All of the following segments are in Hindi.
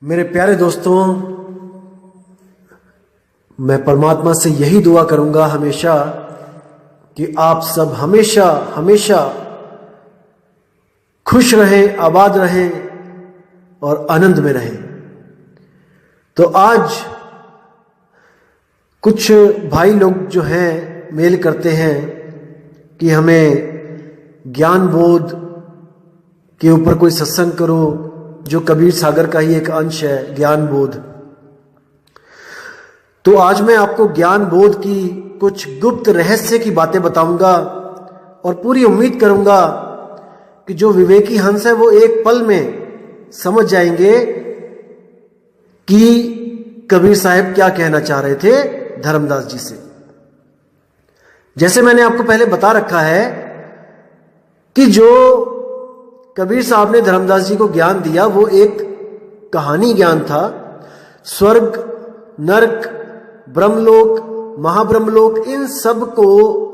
मेरे प्यारे दोस्तों, मैं परमात्मा से यही दुआ करूंगा हमेशा कि आप सब हमेशा हमेशा खुश रहें, आबाद रहें और आनंद में रहें। तो आज कुछ भाई लोग जो हैं मेल करते हैं कि हमें ज्ञान बोध के ऊपर कोई सत्संग करो, जो कबीर सागर का ही एक अंश है ज्ञान बोध। तो आज मैं आपको ज्ञान बोध की कुछ गुप्त रहस्य की बातें बताऊंगा और पूरी उम्मीद करूंगा कि जो विवेकी हंस है वो एक पल में समझ जाएंगे कि कबीर साहब क्या कहना चाह रहे थे धर्मदास जी से। जैसे मैंने आपको पहले बता रखा है कि जो कबीर साहब ने धर्मदास जी को ज्ञान दिया वो एक कहानी ज्ञान था। स्वर्ग, नरक, ब्रह्मलोक, महाब्रह्मलोक, इन सब को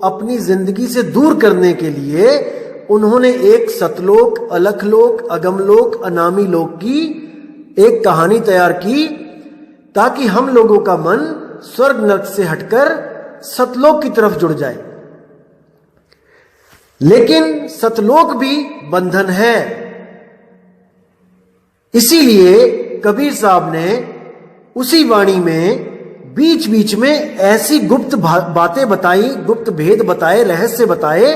अपनी जिंदगी से दूर करने के लिए उन्होंने एक सतलोक, अलखलोक, अगमलोक, अनामी लोक की एक कहानी तैयार की, ताकि हम लोगों का मन स्वर्ग नरक से हटकर सतलोक की तरफ जुड़ जाए। लेकिन सतलोक भी बंधन है। इसीलिए कबीर साहब ने उसी वाणी में बीच बीच में ऐसी गुप्त बातें बताई, गुप्त भेद बताए, रहस्य बताए,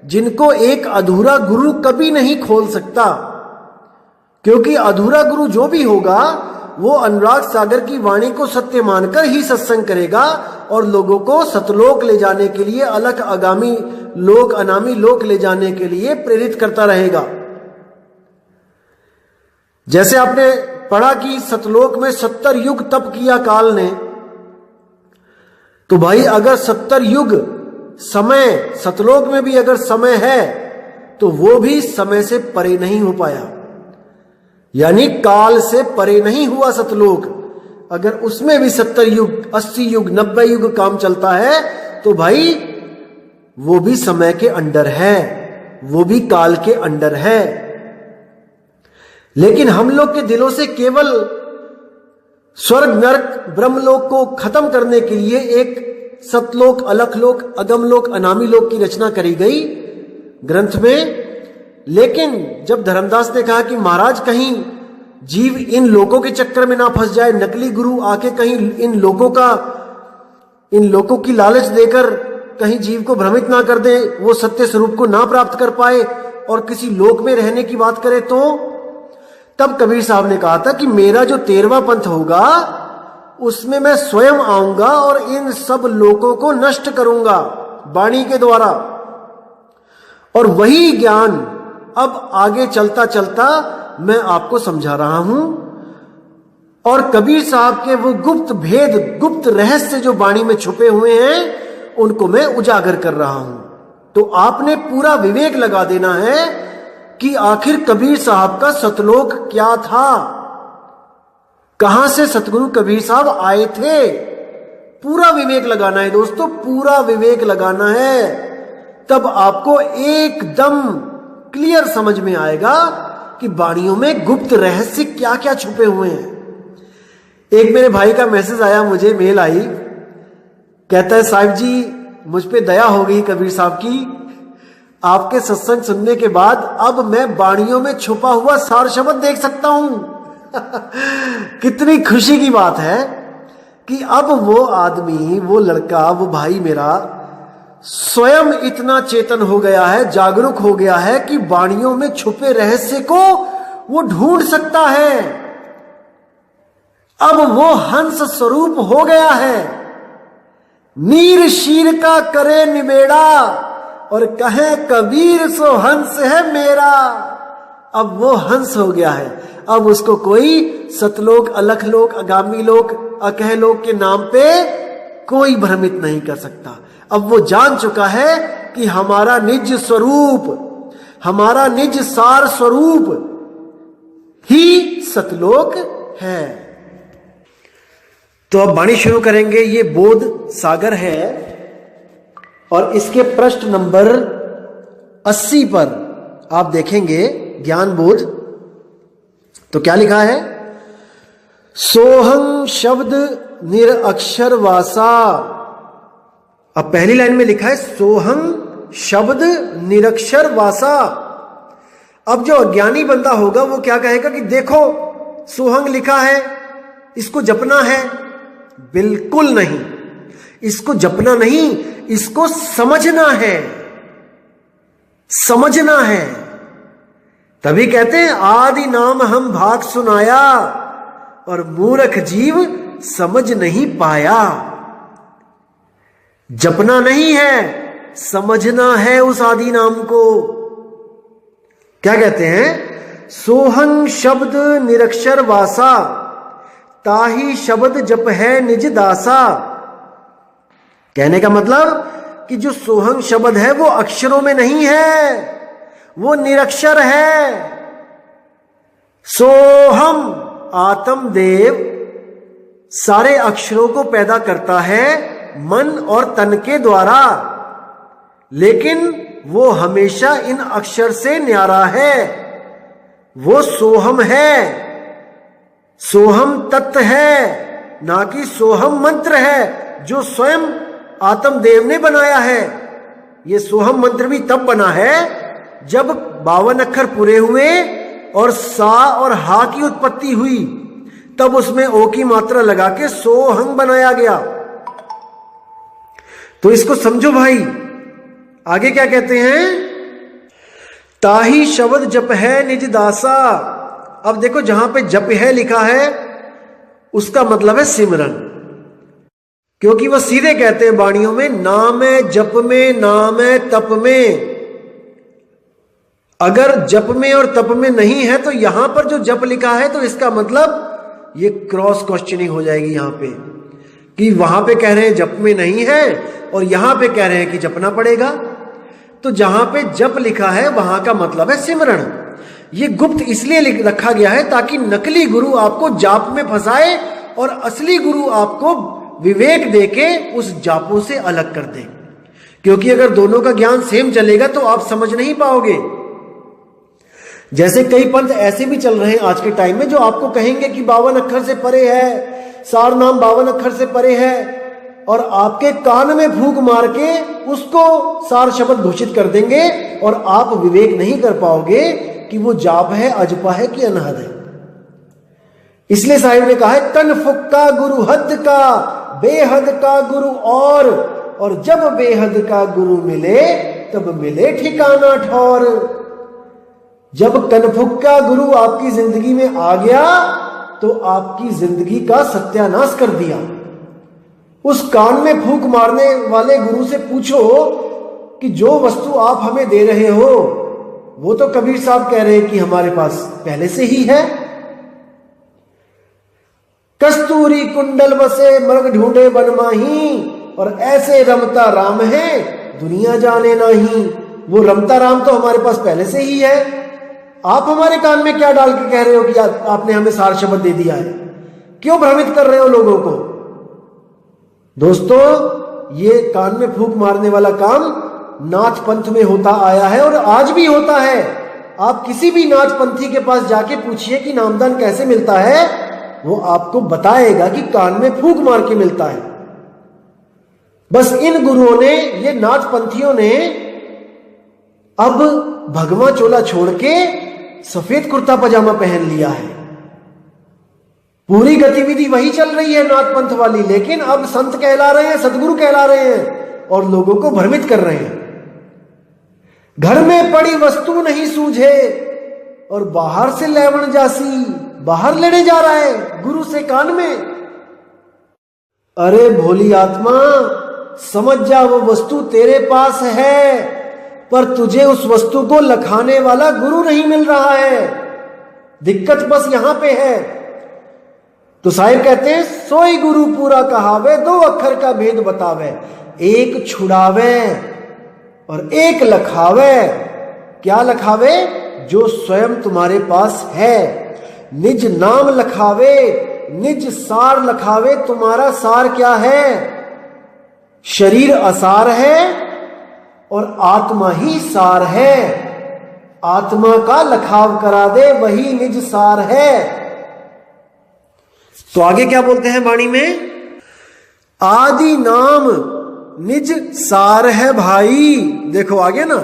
जिनको एक अधूरा गुरु कभी नहीं खोल सकता। क्योंकि अधूरा गुरु जो भी होगा वो अनुराग सागर की वाणी को सत्य मानकर ही सत्संग करेगा और लोगों को सतलोक ले जाने के लिए, अलग आगामी लोक, अनामी लोक ले जाने के लिए प्रेरित करता रहेगा। जैसे आपने पढ़ा कि सतलोक में 70 युग तप किया काल ने, तो भाई अगर 70 युग समय सतलोक में भी अगर समय है तो वो भी समय से परे नहीं हो पाया, यानी काल से परे नहीं हुआ सतलोक। अगर उसमें भी 70 युग, 80 युग, 90 युग काम चलता है तो भाई वो भी समय के अंडर है, वो भी काल के अंडर है। लेकिन हम लोग के दिलों से केवल स्वर्ग, नरक, ब्रह्मलोक को खत्म करने के लिए एक सतलोक, अलखलोक, अगमलोक, अनामी लोक की रचना करी गई ग्रंथ में। लेकिन जब धर्मदास ने कहा कि महाराज कहीं जीव इन लोगों के चक्कर में ना फंस जाए, नकली गुरु आके कहीं इन लोगों की लालच देकर कहीं जीव को भ्रमित ना कर दे, वो सत्य स्वरूप को ना प्राप्त कर पाए और किसी लोक में रहने की बात करे, तो तब कबीर साहब ने कहा था कि मेरा जो 13वां पंथ होगा उसमें मैं स्वयं आऊंगा और इन सब लोगों को नष्ट करूंगा वाणी के द्वारा। और वही ज्ञान अब आगे चलता चलता मैं आपको समझा रहा हूं और कबीर साहब के वो गुप्त भेद, गुप्त रहस्य जो वाणी में छुपे हुए हैं उनको मैं उजागर कर रहा हूं। तो आपने पूरा विवेक लगा देना है कि आखिर कबीर साहब का सतलोक क्या था, कहां से सतगुरु कबीर साहब आए थे। पूरा विवेक लगाना है दोस्तों, पूरा विवेक लगाना है, तब आपको एकदम क्लियर समझ में आएगा कि वाणियों में गुप्त रहस्य क्या क्या छुपे हुए हैं। एक मेरे भाई का मैसेज आया, मुझे मेल आई, कहता है साहिब जी मुझ पे दया हो गई कबीर साहब की, आपके सत्संग सुनने के बाद अब मैं वाणियों में छुपा हुआ सार शब्द देख सकता हूं। कितनी खुशी की बात है कि अब वो आदमी, वो लड़का, वो भाई मेरा स्वयं इतना चेतन हो गया है, जागरूक हो गया है कि वाणियों में छुपे रहस्य को वो ढूंढ सकता है। अब वो हंस स्वरूप हो गया है। नीर शीर का करे निबेड़ा और कहे कबीर सो हंस है मेरा। अब वो हंस हो गया है। अब उसको कोई सतलोक, अलखलोक, आगामी लोक, अकहलोक के नाम पे कोई भ्रमित नहीं कर सकता। अब वो जान चुका है कि हमारा निज स्वरूप, हमारा निज सार स्वरूप ही सतलोक है। तो अब वाणी शुरू करेंगे। ये बोध सागर है और इसके पृष्ठ नंबर 80 पर आप देखेंगे ज्ञान बोध। तो क्या लिखा है? सोहं शब्द निरअक्षर वासा। अब पहली लाइन में लिखा है सोहं शब्द निरक्षर वासा। अब जो अज्ञानी बंदा होगा वो क्या कहेगा कि देखो सोहंग लिखा है, इसको जपना है। बिल्कुल नहीं, इसको जपना नहीं, इसको समझना है, समझना है। तभी कहते हैं आदि नाम हम भाग सुनाया और मूर्ख जीव समझ नहीं पाया। जपना नहीं है, समझना है उस आदि नाम को। क्या कहते हैं? सोहं शब्द निरक्षर वासा, ताही शब्द जप है निज दासा। कहने का मतलब कि जो सोहं शब्द है वो अक्षरों में नहीं है, वो निरक्षर है। सोहम आत्मदेव सारे अक्षरों को पैदा करता है मन और तन के द्वारा, लेकिन वो हमेशा इन अक्षर से न्यारा है। वो सोहम है, सोहम तत्व है, ना कि सोहम मंत्र है जो स्वयं आत्मदेव ने बनाया है। ये सोहम मंत्र भी तब बना है जब 52 अक्षर पूरे हुए और सा और हा की उत्पत्ति हुई, तब उसमें ओ की मात्रा लगा के सोहंग बनाया गया। तो इसको समझो भाई। आगे क्या कहते हैं? ताही शब्द जप है निज दासा। अब देखो जहां पे जप है लिखा है उसका मतलब है सिमरन, क्योंकि वह सीधे कहते हैं वाणियों में नाम है जप में, नाम है तप में। अगर जप में और तप में नहीं है तो यहां पर जो जप लिखा है तो इसका मतलब ये क्रॉस क्वेश्चनिंग हो जाएगी यहां पे, कि वहां पे कह रहे हैं जप में नहीं है और यहां पे कह रहे हैं कि जपना पड़ेगा। तो जहां पे जप लिखा है वहां का मतलब है सिमरण। ये गुप्त इसलिए रखा गया है ताकि नकली गुरु आपको जाप में फंसाए और असली गुरु आपको विवेक देके उस जापों से अलग कर दे। क्योंकि अगर दोनों का ज्ञान सेम चलेगा तो आप समझ नहीं पाओगे। जैसे कई पंथ ऐसे भी चल रहे हैं आज के टाइम में जो आपको कहेंगे कि 52 अक्षर से परे है, सार नाम 52 अक्षर से परे है, और आपके कान में फूंक मार के उसको सार शब्द घोषित कर देंगे और आप विवेक नहीं कर पाओगे कि वो जाप है, अजपा है कि अनहद है। इसलिए साहिब ने कहा है तन फुक्का गुरु हद का, बेहद का गुरु और जब बेहद का गुरु मिले तब मिले ठिकाना ठौर। जब कनफुक्का गुरु आपकी जिंदगी में आ गया तो आपकी जिंदगी का सत्यानाश कर दिया। उस कान में फूंक मारने वाले गुरु से पूछो कि जो वस्तु आप हमें दे रहे हो वो तो कबीर साहब कह रहे हैं कि हमारे पास पहले से ही है। कस्तूरी कुंडल बसे मृग ढूंढे बनमाही, और ऐसे रमता राम है दुनिया जाने नहीं। वो रमता राम तो हमारे पास पहले से ही है। आप हमारे कान में क्या डाल के कह रहे हो कि आपने हमें सार शब्द दे दिया है? क्यों भ्रमित कर रहे हो लोगों को? दोस्तों, ये कान में फूंक मारने वाला काम नाथ पंथ में होता आया है और आज भी होता है। आप किसी भी नाथ पंथी के पास जाके पूछिए कि नामदान कैसे मिलता है, वो आपको बताएगा कि कान में फूंक मार के मिलता है। बस इन गुरुओं ने, ये नाथ पंथियों ने अब भगवा चोला छोड़ के सफेद कुर्ता पजामा पहन लिया है। पूरी गतिविधि वही चल रही है नाथ पंथ वाली, लेकिन अब संत कहला रहे हैं, सदगुरु कहला रहे हैं और लोगों को भ्रमित कर रहे हैं। घर में पड़ी वस्तु नहीं सूझे और बाहर से लेवन जासी, बाहर लेने जा रहा है गुरु से कान में। अरे भोली आत्मा, समझ जा वो वस्तु तेरे पास है, पर तुझे उस वस्तु को लखाने वाला गुरु नहीं मिल रहा है। दिक्कत बस यहां पे है। तो साहिब कहते हैं सोई गुरु पूरा कहावे, 2 अक्षर का भेद बतावे, एक छुड़ावे और एक लखावे। क्या लखावे? जो स्वयं तुम्हारे पास है। निज नाम लखावे, निज सार लखावे। तुम्हारा सार क्या है? शरीर असार है और आत्मा ही सार है। आत्मा का लखाव करा दे, वही निज सार है। तो आगे क्या बोलते हैं वाणी में, आदि नाम निज सार है भाई। देखो आगे ना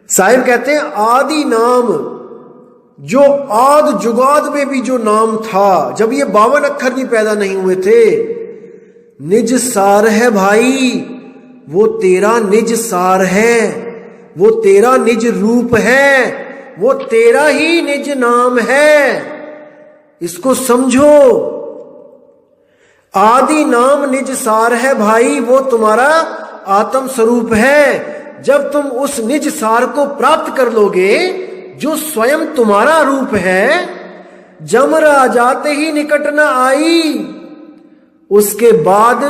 साहिब कहते हैं आदि नाम, जो आद जुगाद में भी जो नाम था, जब ये 52 अक्षर भी पैदा नहीं हुए थे, निज सार है भाई, वो तेरा निज सार है, वो तेरा निज रूप है, वो तेरा ही निज नाम है। इसको समझो, आदि नाम निज सार है भाई, वो तुम्हारा आत्म स्वरूप है। जब तुम उस निज सार को प्राप्त कर लोगे, जो स्वयं तुम्हारा रूप है, जमरा जाते ही निकट न आई, उसके बाद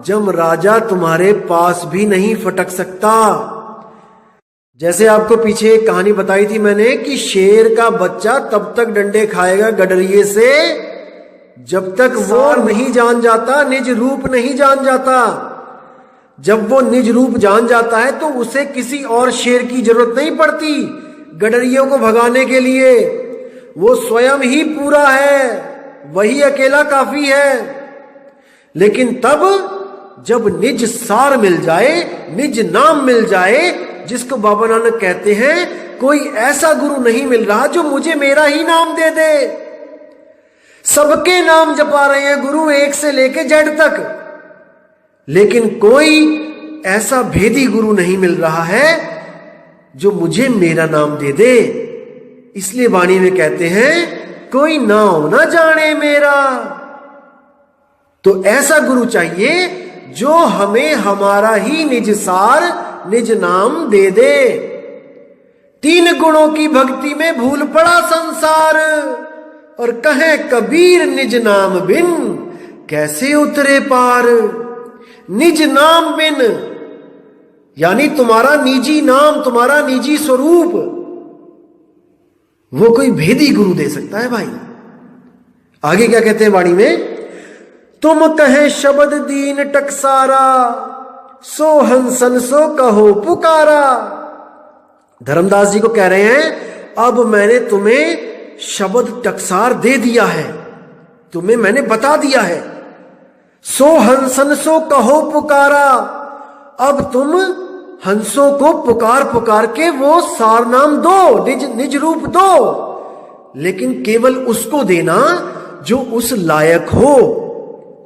जम राजा तुम्हारे पास भी नहीं फटक सकता। जैसे आपको पीछे एक कहानी बताई थी मैंने कि शेर का बच्चा तब तक डंडे खाएगा गडरिये से जब तक वो नहीं जान जाता, निज रूप नहीं जान जाता। जब वो निज रूप जान जाता है तो उसे किसी और शेर की जरूरत नहीं पड़ती गडरियों को भगाने के लिए, वो स्वयं ही पूरा है, वही अकेला काफी है। लेकिन तब जब निज सार मिल जाए, निज नाम मिल जाए, जिसको बाबा नानक कहते हैं कोई ऐसा गुरु नहीं मिल रहा जो मुझे मेरा ही नाम दे दे। सबके नाम जपा रहे हैं गुरु एक से लेके जेड तक, लेकिन कोई ऐसा भेदी गुरु नहीं मिल रहा है जो मुझे मेरा नाम दे दे। इसलिए वाणी में कहते हैं कोई नाम ना जाने मेरा। तो ऐसा गुरु चाहिए जो हमें हमारा ही निज सार निज नाम दे दे। 3 गुणों की भक्ति में भूल पड़ा संसार, और कहे कबीर निज नाम बिन कैसे उतरे पार। निज नाम बिन यानी तुम्हारा निजी नाम, तुम्हारा निजी स्वरूप, वो कोई भेदी गुरु दे सकता है भाई। आगे क्या कहते हैं वाणी में, तुम कहे शब्द दीन टकसारा, सो हंसन सो कहो पुकारा। धर्मदास जी को कह रहे हैं अब मैंने तुम्हें शब्द टकसार दे दिया है, तुम्हें मैंने बता दिया है। सो हंसन सो कहो पुकारा, अब तुम हंसों को पुकार पुकार के वो सार नाम दो, निज रूप दो, लेकिन केवल उसको देना जो उस लायक हो,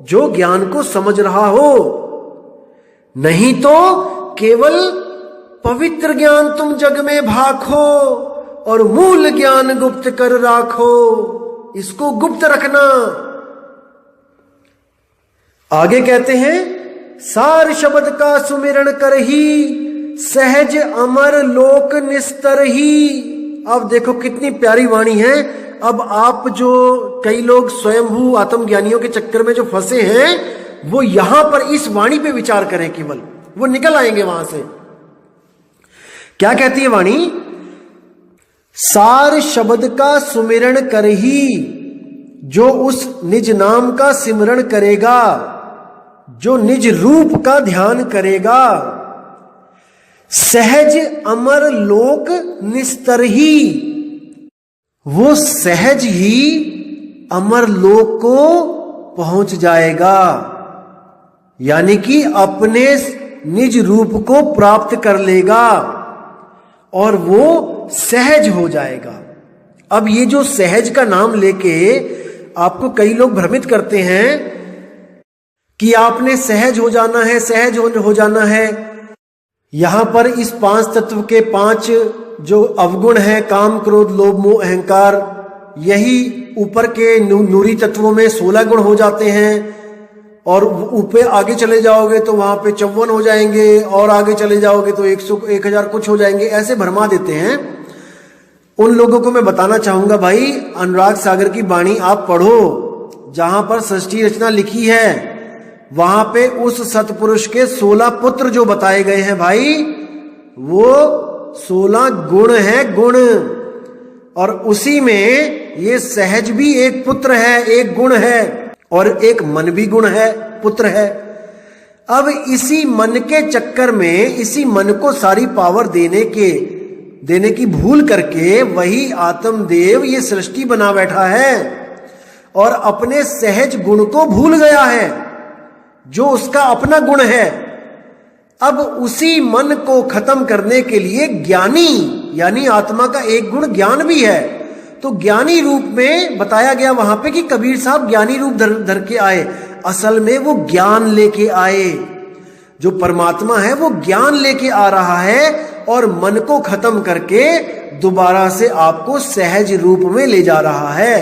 जो ज्ञान को समझ रहा हो। नहीं तो केवल पवित्र ज्ञान तुम जग में भाखो और मूल ज्ञान गुप्त कर राखो। इसको गुप्त रखना। आगे कहते हैं सार शब्द का सुमिरण कर ही, सहज अमर लोक निस्तर ही। अब देखो कितनी प्यारी वाणी है। अब आप जो कई लोग स्वयंभू आत्मज्ञानियों के चक्कर में जो फंसे हैं, वो यहां पर इस वाणी पे विचार करें, केवल वो निकल आएंगे वहां से। क्या कहती है वाणी, सार शब्द का सुमिरण कर ही, जो उस निज नाम का सिमरण करेगा, जो निज रूप का ध्यान करेगा, सहज अमर लोक निस्तर ही, वो सहज ही अमर लोक को पहुंच जाएगा। यानी कि अपने निज रूप को प्राप्त कर लेगा और वो सहज हो जाएगा। अब ये जो सहज का नाम लेके आपको कई लोग भ्रमित करते हैं कि आपने सहज हो जाना है, सहज हो जाना है। यहां पर इस 5 तत्व के 5 जो अवगुण है, काम क्रोध लोभ मोह अहंकार, यही ऊपर के नूरी तत्वों में 16 गुण हो जाते हैं। और ऊपर आगे चले जाओगे तो वहां पे 54 हो जाएंगे, और आगे चले जाओगे तो 1000 कुछ हो जाएंगे। ऐसे भरमा देते हैं। उन लोगों को मैं बताना चाहूंगा भाई, अनुराग सागर की वाणी आप पढ़ो, जहां पर सृष्टि रचना लिखी है वहां पे उस सतपुरुष के 16 पुत्र जो बताए गए हैं भाई, वो 16 गुण है, गुण। और उसी में ये सहज भी एक पुत्र है, एक गुण है, और एक मन भी गुण है, पुत्र है। अब इसी मन के चक्कर में, इसी मन को सारी पावर देने की भूल करके वही आत्मदेव ये सृष्टि बना बैठा है। और अपने सहज गुण को भूल गया है, जो उसका अपना गुण है। अब उसी मन को खत्म करने के लिए ज्ञानी, यानी आत्मा का एक गुण ज्ञान भी है, तो ज्ञानी रूप में बताया गया वहां पे कि कबीर साहब ज्ञानी रूप धर के आए। असल में वो ज्ञान लेके आए, जो परमात्मा है वो ज्ञान लेके आ रहा है और मन को खत्म करके दोबारा से आपको सहज रूप में ले जा रहा है।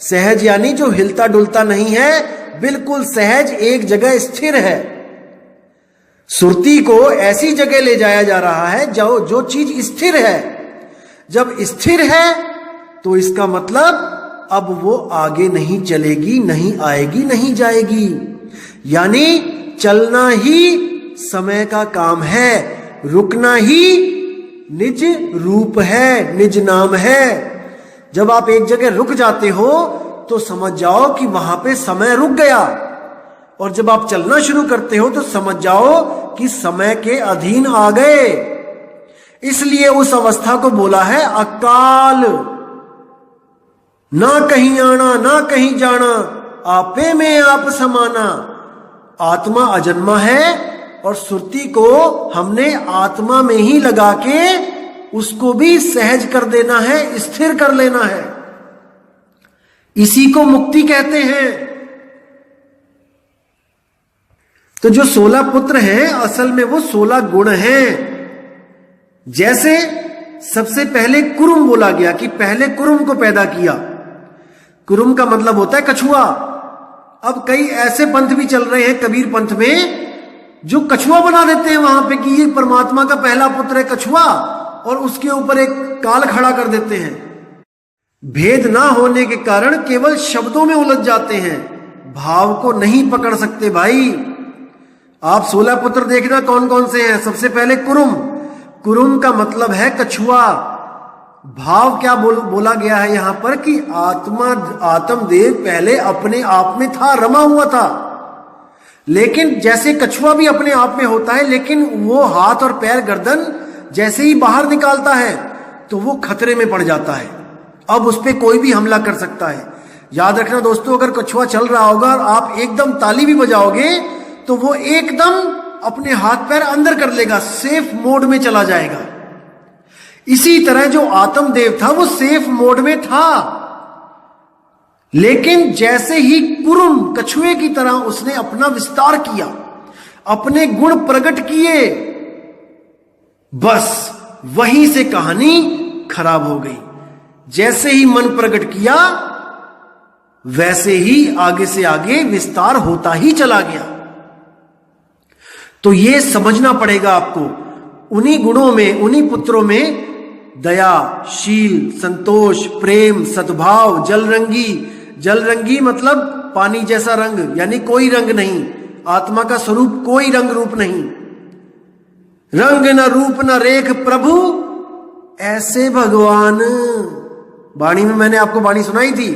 सहज यानी जो हिलता डुलता नहीं है, बिल्कुल सहज एक जगह स्थिर है। सुरती को ऐसी जगह ले जाया जा रहा है जो चीज स्थिर है। जब स्थिर है तो इसका मतलब अब वो आगे नहीं चलेगी, नहीं आएगी, नहीं जाएगी। यानी चलना ही समय का काम है, रुकना ही निज रूप है, निज नाम है। जब आप एक जगह रुक जाते हो तो समझ जाओ कि वहां पे समय रुक गया, और जब आप चलना शुरू करते हो तो समझ जाओ कि समय के अधीन आ गए। इसलिए उस अवस्था को बोला है अकाल। ना कहीं आना ना कहीं जाना, आपे में आप समाना। आत्मा अजन्मा है और सुरती को हमने आत्मा में ही लगा के उसको भी सहज कर देना है, स्थिर कर लेना है। इसी को मुक्ति कहते हैं। तो जो 16 पुत्र हैं असल में वो 16 गुण हैं। जैसे सबसे पहले कुरुम बोला गया कि पहले कुरुम को पैदा किया। कुरुम का मतलब होता है कछुआ। अब कई ऐसे पंथ भी चल रहे हैं कबीर पंथ में जो कछुआ बना देते हैं वहां पे कि ये परमात्मा का पहला पुत्र है कछुआ, और उसके ऊपर एक काल खड़ा कर देते हैं। भेद ना होने के कारण केवल शब्दों में उलझ जाते हैं, भाव को नहीं पकड़ सकते भाई। आप 16 पुत्र देखना कौन कौन से हैं। सबसे पहले कुरुम। कुरुम का मतलब है कछुआ। भाव क्या बोला गया है यहां पर कि आत्मदेव पहले अपने आप में था, रमा हुआ था। लेकिन जैसे कछुआ भी अपने आप में होता है, लेकिन वो हाथ और पैर गर्दन जैसे ही बाहर निकालता है तो वो खतरे में पड़ जाता है। अब उस पर कोई भी हमला कर सकता है। याद रखना दोस्तों, अगर कछुआ चल रहा होगा और आप एकदम ताली भी बजाओगे तो वो एकदम अपने हाथ पैर अंदर कर लेगा, सेफ मोड में चला जाएगा। इसी तरह जो आत्मदेव था वो सेफ मोड में था, लेकिन जैसे ही कुरुम कछुए की तरह उसने अपना विस्तार किया, अपने गुण प्रकट किए, बस वहीं से कहानी खराब हो गई। जैसे ही मन प्रकट किया वैसे ही आगे से आगे विस्तार होता ही चला गया। तो ये समझना पड़ेगा आपको, उन्हीं गुणों में, उन्हीं पुत्रों में दया, शील, संतोष, प्रेम, सद्भाव, जलरंगी। जलरंगी मतलब पानी जैसा रंग, यानी कोई रंग नहीं। आत्मा का स्वरूप कोई रंग रूप नहीं। रंग न रूप न रेख प्रभु ऐसे भगवान। वाणी में मैंने आपको वाणी सुनाई थी।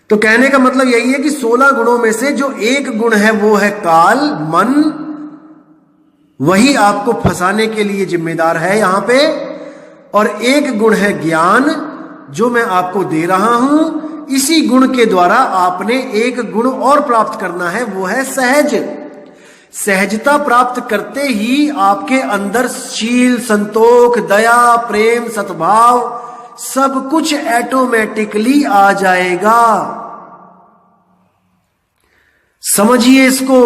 तो कहने का मतलब यही है कि 16 गुणों में से जो एक गुण है वो है काल, मन। वही आपको फंसाने के लिए जिम्मेदार है यहां पे। और एक गुण है ज्ञान, जो मैं आपको दे रहा हूं। इसी गुण के द्वारा आपने एक गुण और प्राप्त करना है, वो है सहज। सहजता प्राप्त करते ही आपके अंदर शील, संतोष, दया, प्रेम, सद्भाव सब कुछ ऑटोमेटिकली आ जाएगा। समझिए इसको,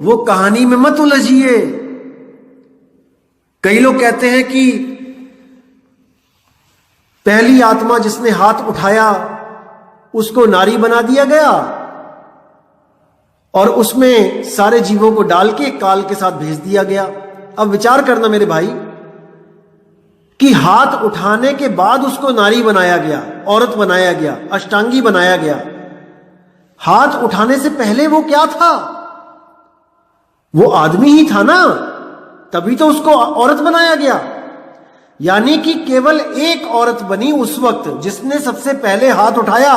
वो कहानी में मत उलझिए। कई लोग कहते हैं कि पहली आत्मा जिसने हाथ उठाया उसको नारी बना दिया गया और उसमें सारे जीवों को डाल के काल के साथ भेज दिया गया। अब विचार करना मेरे भाई कि हाथ उठाने के बाद उसको नारी बनाया गया, औरत बनाया गया, अष्टांगी बनाया गया। हाथ उठाने से पहले वो क्या था? वो आदमी ही था ना, तभी तो उसको औरत बनाया गया। यानी कि केवल एक औरत बनी उस वक्त जिसने सबसे पहले हाथ उठाया,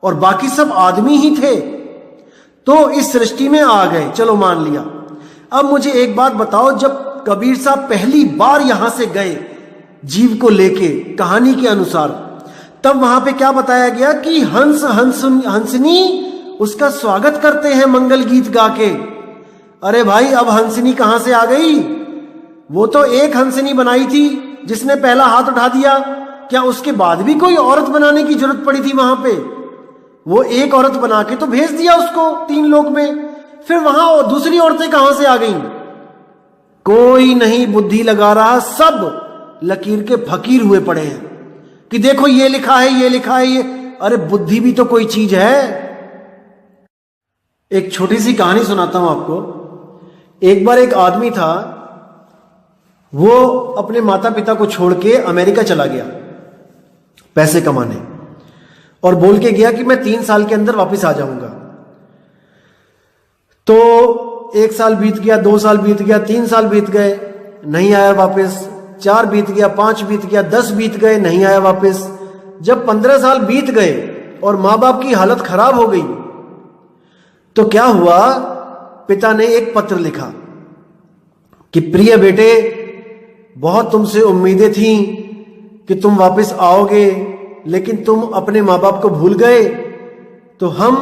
और बाकी सब आदमी ही थे। तो इस सृष्टि में आ गए, चलो मान लिया। अब मुझे एक बात बताओ, जब कबीर साहब पहली बार यहां से गए जीव को लेके कहानी के अनुसार, तब वहां पे क्या बताया गया कि हंसनी उसका स्वागत करते हैं मंगल गीत गा के। अरे भाई, अब हंसनी कहां से आ गई? वो तो एक हंसनी बनाई थी जिसने पहला हाथ उठा दिया। क्या उसके बाद भी कोई औरत बनाने की जरूरत पड़ी थी वहां पे? वो एक औरत बना के तो भेज दिया उसको 3 लोक में। फिर वहां दूसरी औरतें कहां से आ गईं? कोई नहीं बुद्धि लगा रहा, सब लकीर के फकीर हुए पड़े हैं कि देखो ये लिखा है, ये लिखा है, ये। अरे बुद्धि भी तो कोई चीज है। एक छोटी सी कहानी सुनाता हूं आपको। एक बार एक आदमी था, वो अपने माता पिता को छोड़ के अमेरिका चला गया पैसे कमाने, और बोल के गया कि मैं 3 साल के अंदर वापस आ जाऊंगा। तो 1 साल बीत गया, 2 साल बीत गया, 3 साल बीत गए, नहीं आया वापस। 4 बीत गया, 5 बीत गया, 10 बीत गए, नहीं आया वापस। जब 15 साल बीत गए और मां बाप की हालत खराब हो गई, तो क्या हुआ? पिता ने एक पत्र लिखा कि प्रिय बेटे, बहुत तुमसे उम्मीदें थीं कि तुम वापस आओगे, लेकिन तुम अपने मां बाप को भूल गए। तो हम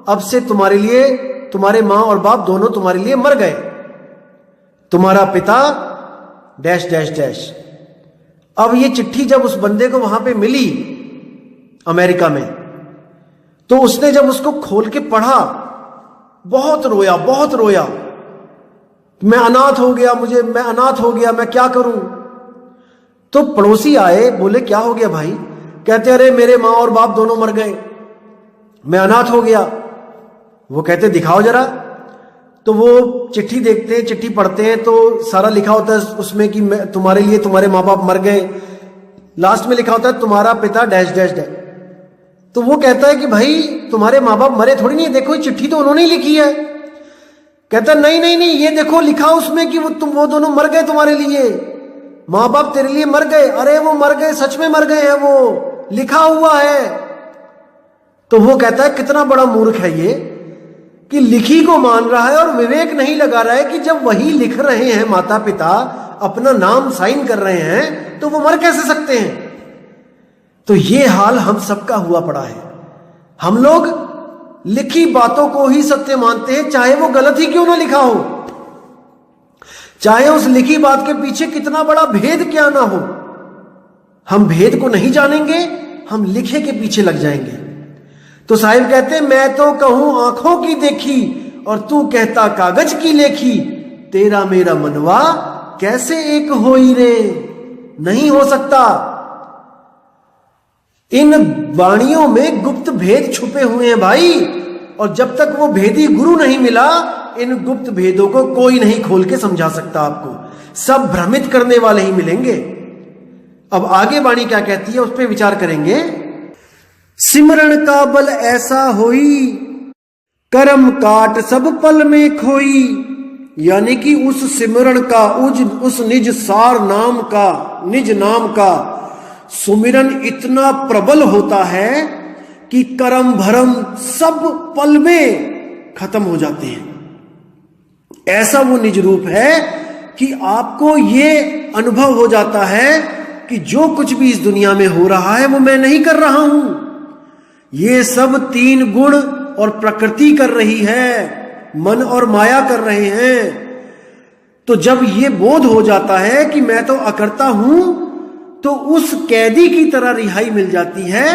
अब से तुम्हारे लिए, तुम्हारे मां और बाप दोनों तुम्हारे लिए मर गए। तुम्हारा पिता डैश डैश डैश। अब ये चिट्ठी जब उस बंदे को वहां पे मिली अमेरिका में, तो उसने जब उसको खोल के पढ़ा, बहुत रोया, बहुत रोया। मैं अनाथ हो गया, मैं अनाथ हो गया, मैं क्या करूं? तो पड़ोसी आए, बोले क्या हो गया भाई? कहते अरे मेरे मां और बाप दोनों मर गए, मैं अनाथ हो गया। वो कहते दिखाओ जरा। तो वो चिट्ठी देखते हैं, चिट्ठी पढ़ते हैं, तो सारा लिखा होता है उसमें कि तुम्हारे लिए तुम्हारे माँ बाप मर गए। लास्ट में लिखा होता है तुम्हारा पिता डैश डैश डैश। तो वो कहता है कि भाई तुम्हारे माँ बाप मरे थोड़ी नहीं, देखो चिट्ठी तो उन्होंने ही लिखी है। कहता नहीं नहीं नहीं, ये देखो लिखा उसमें कि वो दोनों मर गए तुम्हारे लिए, माँ बाप तेरे लिए मर गए। अरे वो मर गए, सच में मर गए हैं, वो लिखा हुआ है। तो वो कहता है कितना बड़ा मूर्ख है ये कि लिखी को मान रहा है और विवेक नहीं लगा रहा है कि जब वही लिख रहे हैं माता पिता, अपना नाम साइन कर रहे हैं, तो वो मर कैसे सकते हैं? तो ये हाल हम सबका हुआ पड़ा है। हम लोग लिखी बातों को ही सत्य मानते हैं, चाहे वो गलत ही क्यों ना लिखा हो, चाहे उस लिखी बात के पीछे कितना बड़ा भेद क्या ना हो। हम भेद को नहीं जानेंगे, हम लिखे के पीछे लग जाएंगे। तो साहिब कहते हैं मैं तो कहूं आंखों की देखी और तू कहता कागज की लेखी, तेरा मेरा मनवा कैसे एक होई रे? नहीं हो सकता। इन वाणियों में गुप्त भेद छुपे हुए हैं भाई, और जब तक वो भेदी गुरु नहीं मिला, इन गुप्त भेदों को कोई नहीं खोल के समझा सकता आपको। सब भ्रमित करने वाले ही मिलेंगे। अब आगे वाणी क्या कहती है, उस पर विचार करेंगे। सिमरण का बल ऐसा होई, कर्म काट सब पल में खोई। यानी कि उस सिमरण का, उस निज सार नाम का, निज नाम का सुमिरन इतना प्रबल होता है कि कर्म भरम सब पल में खत्म हो जाते हैं। ऐसा वो निज रूप है कि आपको ये अनुभव हो जाता है कि जो कुछ भी इस दुनिया में हो रहा है वो मैं नहीं कर रहा हूं, ये सब 3 गुण और प्रकृति कर रही है, मन और माया कर रहे हैं। तो जब ये बोध हो जाता है कि मैं तो अकर्ता हूं, तो उस कैदी की तरह रिहाई मिल जाती है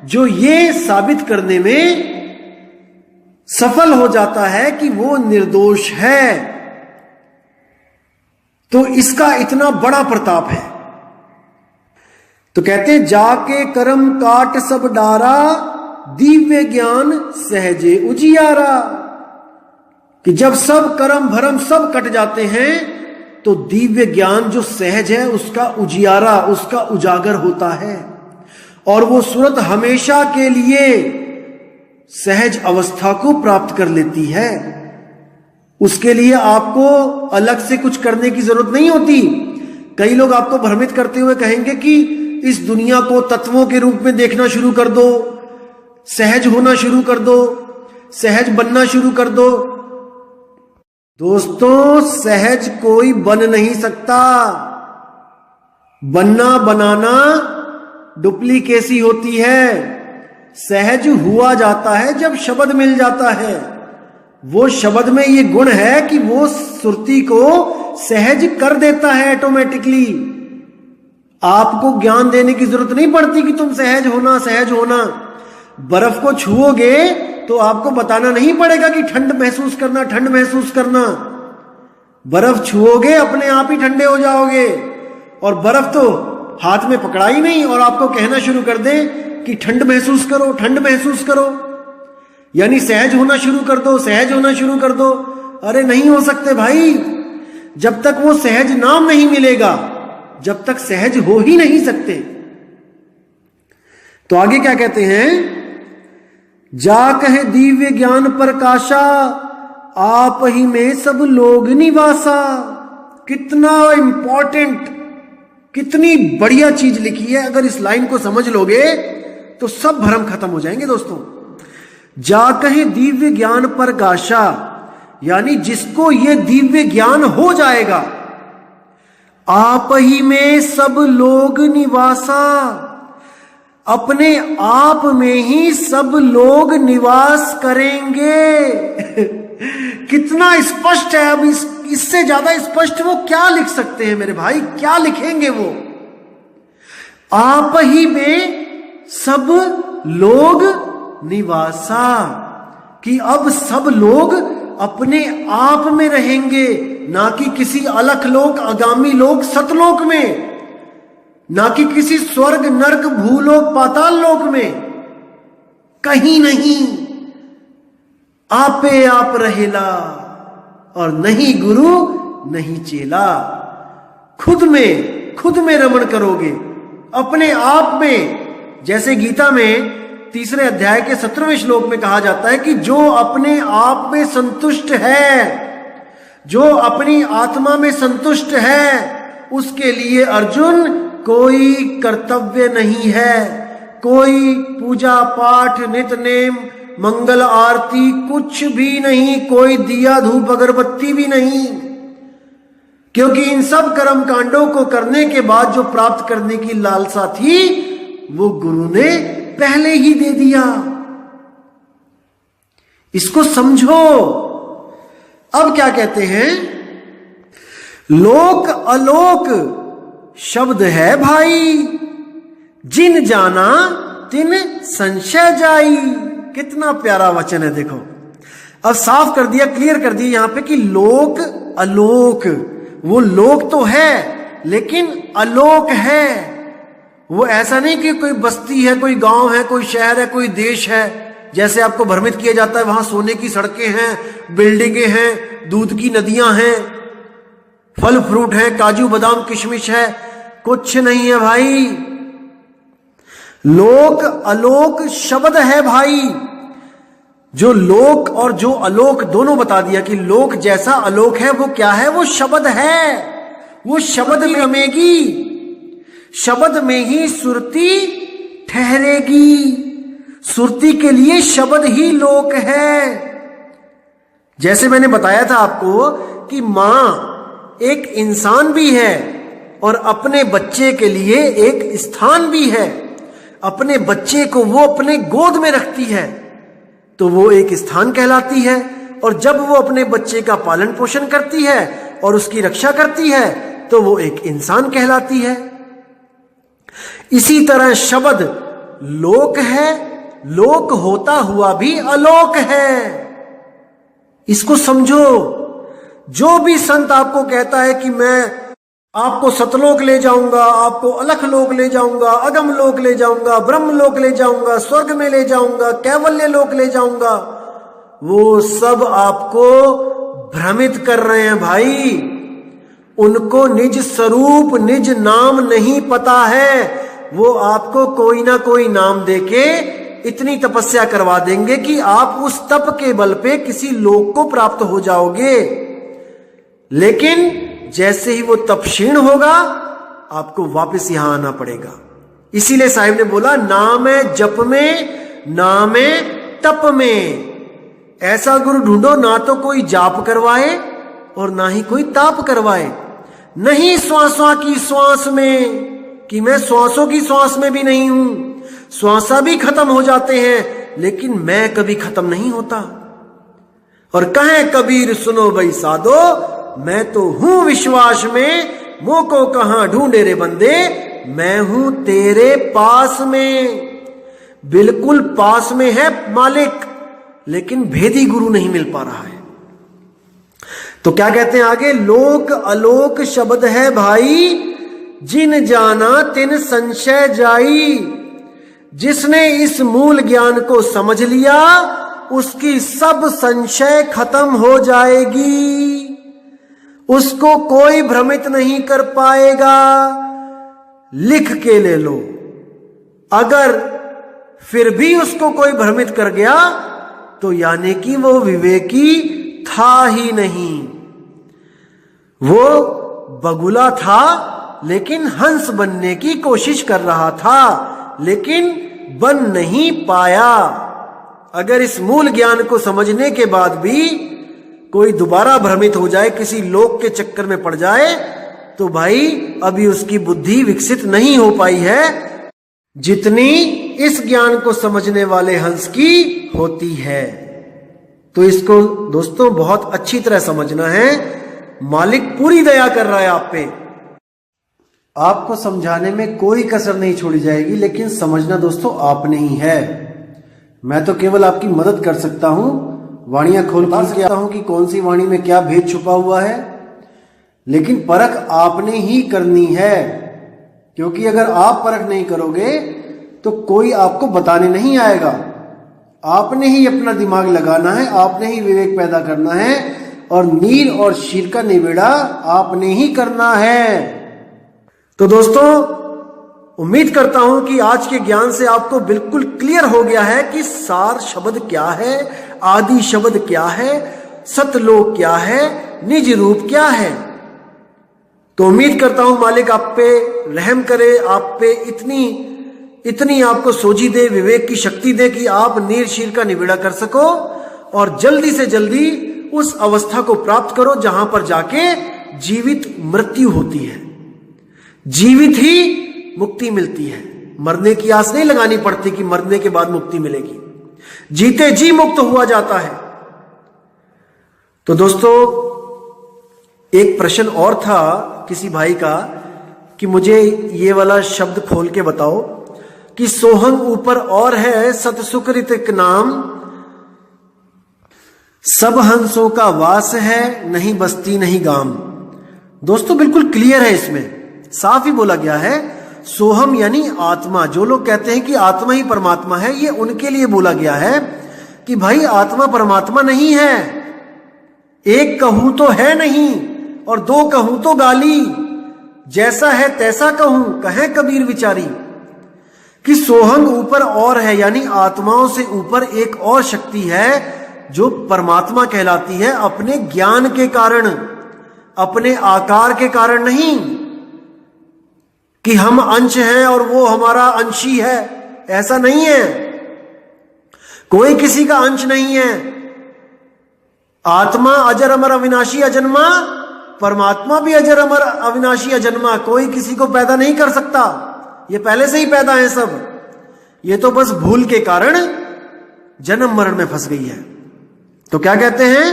जो ये साबित करने में सफल हो जाता है कि वो निर्दोष है। तो इसका इतना बड़ा प्रताप है। तो कहते हैं जाके कर्म काट सब डारा, दिव्य ज्ञान सहजे उजियारा। कि जब सब कर्म भरम सब कट जाते हैं तो दिव्य ज्ञान जो सहज है उसका उजियारा, उसका उजागर होता है, और वो सूरत हमेशा के लिए सहज अवस्था को प्राप्त कर लेती है। उसके लिए आपको अलग से कुछ करने की जरूरत नहीं होती। कई लोग आपको भ्रमित करते हुए कहेंगे कि इस दुनिया को तत्वों के रूप में देखना शुरू कर दो, सहज होना शुरू कर दो, सहज बनना शुरू कर दो। दोस्तों, सहज कोई बन नहीं सकता। बनना बनाना डुप्लीकेसी होती है। सहज हुआ जाता है जब शब्द मिल जाता है। वो शब्द में ये गुण है कि वो सुरती को सहज कर देता है ऑटोमेटिकली। आपको ज्ञान देने की जरूरत नहीं पड़ती कि तुम सहज होना सहज होना। बर्फ को छुओगे तो आपको बताना नहीं पड़ेगा कि ठंड महसूस करना ठंड महसूस करना। बर्फ छुओगे अपने आप ही ठंडे हो जाओगे। और बर्फ तो हाथ में पकड़ा ही नहीं और आपको कहना शुरू कर दे कि ठंड महसूस करो ठंड महसूस करो, यानी सहज होना शुरू कर दो सहज होना शुरू कर दो। अरे नहीं हो सकते भाई, जब तक वो सहज नाम नहीं मिलेगा जब तक सहज हो ही नहीं सकते। तो आगे क्या कहते हैं, जा कहे दिव्य ज्ञान प्रकाशा आप ही में सब लोग निवासा। कितना इंपॉर्टेंट, कितनी बढ़िया चीज लिखी है। अगर इस लाइन को समझ लोगे तो सब भ्रम खत्म हो जाएंगे दोस्तों। जा कहे दिव्य ज्ञान प्रकाशा, यानी जिसको ये दिव्य ज्ञान हो जाएगा, आप ही में सब लोग निवासा, अपने आप में ही सब लोग निवास करेंगे। कितना स्पष्ट है। अब इससे ज्यादा स्पष्ट वो क्या लिख सकते हैं मेरे भाई, क्या लिखेंगे वो। आप ही में सब लोग निवासा, कि अब सब लोग अपने आप में रहेंगे, ना कि किसी अलख लोक आगामी लोक सतलोक में, ना कि किसी स्वर्ग नरक भूलोक पाताल लोक में, कहीं नहीं। आपे आप रहेला और नहीं गुरु नहीं चेला। खुद में रमण करोगे अपने आप में। जैसे गीता में 3 अध्याय के 17वें श्लोक में कहा जाता है कि जो अपने आप में संतुष्ट है, जो अपनी आत्मा में संतुष्ट है, उसके लिए अर्जुन कोई कर्तव्य नहीं है, कोई पूजा पाठ नित नेम मंगल आरती कुछ भी नहीं, कोई दिया धूप अगरबत्ती भी नहीं। क्योंकि इन सब कर्म कांडों को करने के बाद जो प्राप्त करने की लालसा थी वो गुरु ने पहले ही दे दिया। इसको समझो। अब क्या कहते हैं, लोक अलोक शब्द है भाई, जिन जाना तिन संशय जाई। कितना प्यारा वचन है देखो। अब साफ कर दिया, क्लियर कर दिया यहां पे कि लोक अलोक, वो लोक तो है लेकिन अलोक है। वो ऐसा नहीं कि कोई बस्ती है, कोई गांव है, कोई शहर है, कोई देश है, जैसे आपको भ्रमित किया जाता है वहां सोने की सड़कें हैं, बिल्डिंगें हैं, दूध की नदियां हैं, फल फ्रूट है, काजू बादाम किशमिश है। कुछ नहीं है भाई। लोक अलोक शब्द है भाई। जो लोक और जो अलोक दोनों बता दिया कि लोक जैसा अलोक है वो क्या है, वो शब्द है। वो शब्द में रमेगी, शब्द में ही सुरती ठहरेगी। सुरती के लिए शब्द ही लोक है। जैसे मैंने बताया था आपको कि मां एक इंसान भी है और अपने बच्चे के लिए एक स्थान भी है। अपने बच्चे को वो अपने गोद में रखती है तो वो एक स्थान कहलाती है, और जब वो अपने बच्चे का पालन पोषण करती है और उसकी रक्षा करती है तो वो एक इंसान कहलाती है। इसी तरह शब्द लोक है, लोक होता हुआ भी अलोक है। इसको समझो। जो भी संत आपको कहता है कि मैं आपको सतलोक ले जाऊंगा, आपको अलख लोक ले जाऊंगा, अगम लोक ले जाऊंगा, ब्रह्म लोक ले जाऊंगा, स्वर्ग में ले जाऊंगा, कैवल्य लोक ले जाऊंगा, वो सब आपको भ्रमित कर रहे हैं भाई। उनको निज स्वरूप निज नाम नहीं पता है। वो आपको कोई ना कोई नाम देके इतनी तपस्या करवा देंगे कि आप उस तप के बल पे किसी लोक को प्राप्त हो जाओगे। लेकिन जैसे ही वो तप क्षीण होगा आपको वापस यहां आना पड़ेगा। इसीलिए साहिब ने बोला, नाम है जप में, नाम है तप में। ऐसा गुरु ढूंढो ना तो कोई जाप करवाए और ना ही कोई ताप करवाए। नहीं श्वासों की श्वास में कि मैं श्वासों की श्वास में भी नहीं हूं, श्वासा भी खत्म हो जाते हैं लेकिन मैं कभी खत्म नहीं होता। और कहे कबीर सुनो भाई साधो, मैं तो हूं विश्वास में, मोको कहां ढूंढे रे बंदे, मैं हूं तेरे पास में। बिल्कुल पास में है मालिक, लेकिन भेदी गुरु नहीं मिल पा रहा है। तो क्या कहते हैं आगे, लोक अलोक शब्द है भाई, जिन जाना तिन संशय जाई। जिसने इस मूल ज्ञान को समझ लिया उसकी सब संशय खत्म हो जाएगी, उसको कोई भ्रमित नहीं कर पाएगा। लिख के ले लो, अगर फिर भी उसको कोई भ्रमित कर गया तो यानी कि वो विवेकी था ही नहीं, वो बगुला था लेकिन हंस बनने की कोशिश कर रहा था लेकिन बन नहीं पाया। अगर इस मूल ज्ञान को समझने के बाद भी कोई दोबारा भ्रमित हो जाए, किसी लोक के चक्कर में पड़ जाए, तो भाई अभी उसकी बुद्धि विकसित नहीं हो पाई है जितनी इस ज्ञान को समझने वाले हंस की होती है। तो इसको दोस्तों बहुत अच्छी तरह समझना है। मालिक पूरी दया कर रहा है आप पे, आपको समझाने में कोई कसर नहीं छोड़ी जाएगी, लेकिन समझना दोस्तों आपने ही है। मैं तो केवल आपकी मदद कर सकता हूं, वाणियां खोल के आता हूं कि कौन सी वाणी में क्या भेद छुपा हुआ है, लेकिन परख आपने ही करनी है। क्योंकि अगर आप परख नहीं करोगे तो कोई आपको बताने नहीं आएगा। आपने ही अपना दिमाग लगाना है, आपने ही विवेक पैदा करना है, और नीर और शीर का निबेड़ा आपने ही करना है। तो दोस्तों उम्मीद करता हूं कि आज के ज्ञान से आपको बिल्कुल क्लियर हो गया है कि सार शब्द क्या है, आदि शब्द क्या है, सतलोक क्या है, निज रूप क्या है। तो उम्मीद करता हूं मालिक आप पे रहम करे, आप पे इतनी आपको सोझी दे, विवेक की शक्ति दे कि आप नीर शीर का निबेड़ा कर सको और जल्दी से जल्दी उस अवस्था को प्राप्त करो जहां पर जाके जीवित मृत्यु होती है, जीवित ही मुक्ति मिलती है। मरने की आस नहीं लगानी पड़ती कि मरने के बाद मुक्ति मिलेगी, जीते जी मुक्त हुआ जाता है। तो दोस्तों एक प्रश्न और था किसी भाई का कि मुझे ये वाला शब्द खोल के बताओ कि सोहंग ऊपर और है सतसुकृत नाम, सब हंसों का वास है, नहीं बस्ती नहीं गाम। दोस्तों बिल्कुल क्लियर है, इसमें साफ ही बोला गया है। सोहम यानी आत्मा। जो लोग कहते हैं कि आत्मा ही परमात्मा है, ये उनके लिए बोला गया है कि भाई आत्मा परमात्मा नहीं है। एक कहूं तो है नहीं और दो कहूं तो गाली, जैसा है तैसा कहूं कहे कबीर विचारी। कि सोहंग ऊपर और है यानी आत्माओं से ऊपर एक और शक्ति है जो परमात्मा कहलाती है, अपने ज्ञान के कारण, अपने आकार के कारण नहीं कि हम अंश हैं और वो हमारा अंशी है, ऐसा नहीं है। कोई किसी का अंश नहीं है। आत्मा अजर अमर अविनाशी अजन्मा, परमात्मा भी अजर अमर अविनाशी अजन्मा। कोई किसी को पैदा नहीं कर सकता, ये पहले से ही पैदा है सब। ये तो बस भूल के कारण जन्म मरण में फंस गई है। तो क्या कहते हैं,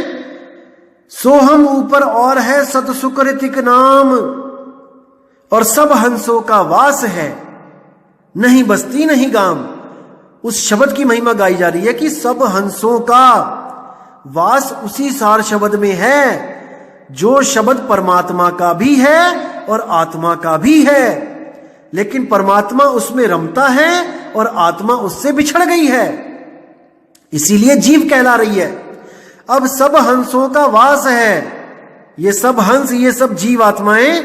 सोहम ऊपर और है सतसुकृतिक नाम, और सब हंसों का वास है, नहीं बस्ती नहीं गाम। उस शब्द की महिमा गाई जा रही है कि सब हंसों का वास उसी सार शब्द में है जो शब्द परमात्मा का भी है और आत्मा का भी है, लेकिन परमात्मा उसमें रमता है और आत्मा उससे बिछड़ गई है, इसीलिए जीव कहला रही है। अब सब हंसों का वास है, ये सब हंस, ये सब जीव आत्माएं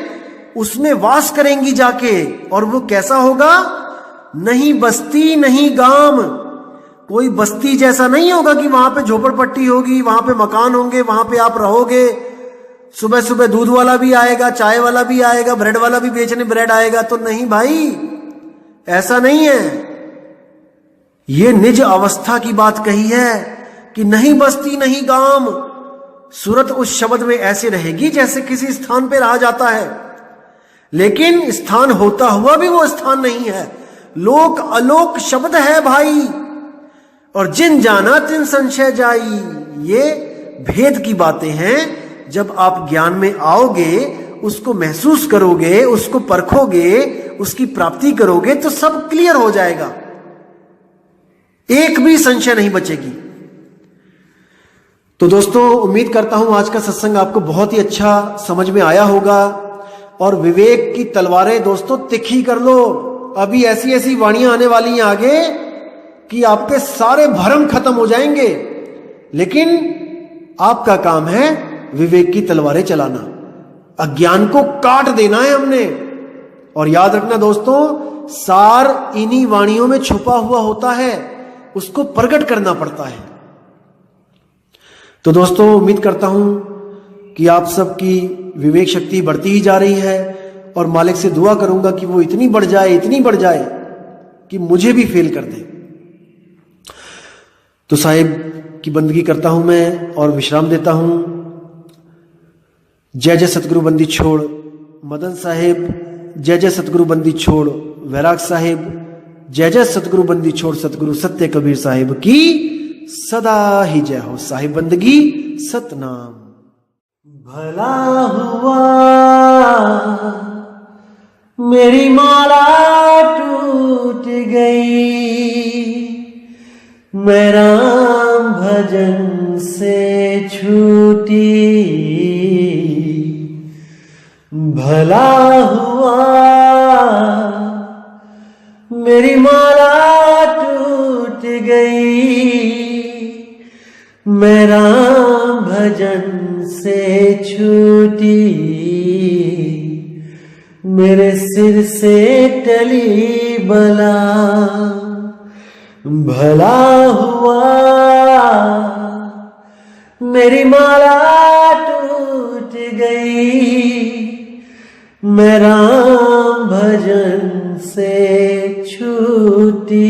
उसमें वास करेंगी जाके। और वो कैसा होगा, नहीं बस्ती नहीं गाम। कोई बस्ती जैसा नहीं होगा कि वहां पे झोपड़पट्टी होगी, वहां पे मकान होंगे, वहां पे आप रहोगे, सुबह सुबह दूध वाला भी आएगा, चाय वाला भी आएगा, ब्रेड वाला भी बेचने ब्रेड आएगा। तो नहीं भाई, ऐसा नहीं है। ये निज अवस्था की बात कही है कि नहीं बस्ती नहीं गाम। सूरत उस शब्द में ऐसे रहेगी जैसे किसी स्थान पे रहा जाता है, लेकिन स्थान होता हुआ भी वो स्थान नहीं है। लोक अलोक शब्द है भाई, और जिन जाना तिन संशय जाई। ये भेद की बातें हैं। जब आप ज्ञान में आओगे, उसको महसूस करोगे, उसको परखोगे, उसकी प्राप्ति करोगे, तो सब क्लियर हो जाएगा, एक भी संशय नहीं बचेगी। तो दोस्तों, उम्मीद करता हूं आज का सत्संग आपको बहुत ही अच्छा समझ में आया होगा। और विवेक की तलवारें दोस्तों तिखी कर लो। अभी ऐसी ऐसी वाणियां आने वाली हैं आगे कि आपके सारे भ्रम खत्म हो जाएंगे। लेकिन आपका काम है विवेक की तलवारें चलाना, अज्ञान को काट देना है हमने। और याद रखना दोस्तों, सार इन्हीं वाणियों में छुपा हुआ होता है, उसको प्रकट करना पड़ता है। तो दोस्तों, उम्मीद करता हूं कि आप सबकी विवेक शक्ति बढ़ती ही जा रही है, और मालिक से दुआ करूंगा कि वो इतनी बढ़ जाए, इतनी बढ़ जाए कि मुझे भी फेल कर दे। तो साहिब की बंदगी करता हूं मैं और विश्राम देता हूं। जय जय सतगुरु बंदी छोड़ मदन साहिब, जय जय सतगुरु बंदी छोड़ वैराग साहिब, जय जय सतगुरु बंदी छोड़ सतगुरु सत्य कबीर साहिब की सदा ही जय हो। साहिब बंदगी सतनाम। भला हुआ मेरी माला टूट गई, मैं राम भजन से छूटी। भला हुआ मेरी माला टूट गई, मैं राम भजन से छूटी। मेरे सिर से टली बला, भला हुआ मेरी माला टूट गई, मैं राम भजन से छूटी।